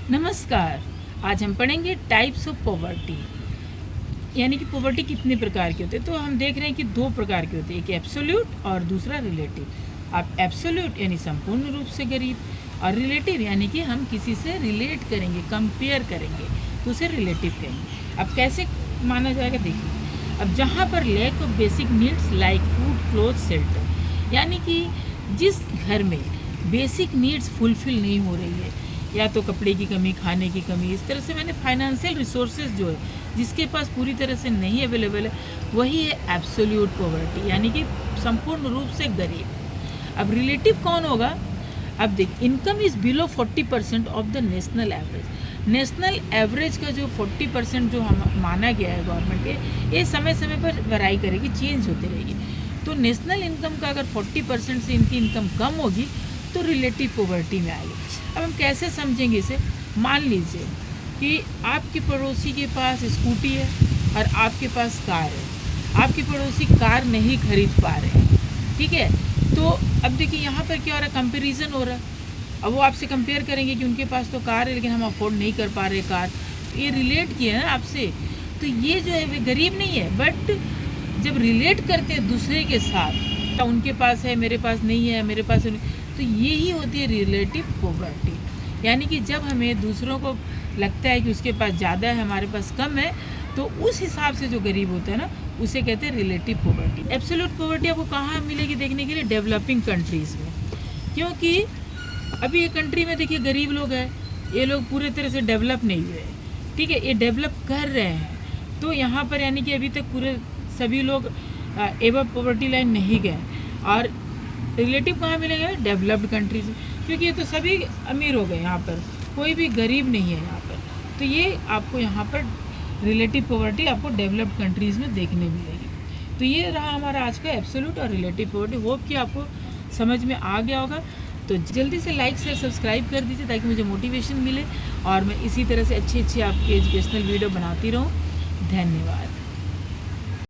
नमस्कार। आज हम पढ़ेंगे टाइप्स ऑफ पॉवर्टी, यानी कि पॉवर्टी कितने प्रकार के होते हैं। तो हम देख रहे हैं कि दो प्रकार के होते हैं, एक एब्सोल्यूट और दूसरा रिलेटिव। अब एब्सोल्यूट यानी संपूर्ण रूप से गरीब, और रिलेटिव यानी कि हम किसी से रिलेट करेंगे, कंपेयर करेंगे, तो उसे रिलेटिव कहेंगे। अब कैसे माना जाएगा देखिए। अब जहाँ पर lack of basic needs like food, cloth, shelter, यानी कि जिस घर में बेसिक नीड्स फुलफिल नहीं हो रही है, या तो कपड़े की कमी, खाने की कमी, इस तरह से मैंने फाइनेंशियल रिसोर्सेज जो है जिसके पास पूरी तरह से नहीं अवेलेबल है, वही है एब्सोल्यूट पॉवर्टी, यानी कि संपूर्ण रूप से गरीब। अब रिलेटिव कौन होगा? अब देख, income is below 40% of the national average. National average का जो 40% जो हम माना गया है गवर्नमेंट के, ये समय समय पर वराई करेगी, चेंज होती रहेगी। तो नेशनल इनकम का अगर 40% से इनकी इनकम कम होगी तो रिलेटिव पॉवर्टी में आएगी। अब हम कैसे समझेंगे इसे? मान लीजिए कि आपके पड़ोसी के पास स्कूटी है और आपके पास कार है। आपके पड़ोसी कार नहीं खरीद पा रहे हैं, ठीक है? तो अब देखिए यहाँ पर क्या हो रहा है, कंपैरिजन हो रहा है। अब वो आपसे कंपेयर करेंगे कि उनके पास तो कार है लेकिन हम अफोर्ड नहीं कर पा रहे कार। ये रिलेट किया है आपसे, तो ये जो है वे गरीब नहीं है। बट जब रिलेट करते हैं दूसरे के साथ, तो उनके पास है, मेरे पास नहीं है, मेरे पास नहीं, तो यही होती है रिलेटिव पॉवर्टी। यानी कि जब हमें दूसरों को लगता है कि उसके पास ज़्यादा है, हमारे पास कम है, तो उस हिसाब से जो गरीब होता है ना, उसे कहते हैं रिलेटिव पॉवर्टी। एब्सोल्यूट पॉवर्टी आपको कहाँ मिलेगी देखने के लिए? डेवलपिंग कंट्रीज़ में। क्योंकि अभी ये कंट्री में देखिए गरीब लोग हैं, ये लोग पूरे तरह से डेवलप नहीं हुए, ठीक है? ये डेवलप कर रहे हैं, तो यहाँ पर यानी कि अभी तक पूरे सभी लोग एबव पॉवर्टी लाइन नहीं गए। और रिलेटिव कहाँ मिलेंगे? डेवलप्ड कंट्रीज में, क्योंकि ये तो सभी अमीर हो गए, यहाँ पर कोई भी गरीब नहीं है यहाँ पर। तो ये आपको यहाँ पर रिलेटिव पॉवर्टी आपको डेवलप्ड कंट्रीज़ में देखने मिलेगी। तो ये रहा हमारा आज का एब्सोल्यूट और रिलेटिव पॉवर्टी। होप कि आपको समझ में आ गया होगा। तो जल्दी से लाइक शेयर सब्सक्राइब कर दीजिए ताकि मुझे मोटिवेशन मिले और मैं इसी तरह से अच्छी आपकी एजुकेशनल वीडियो बनाती रहूँ। धन्यवाद।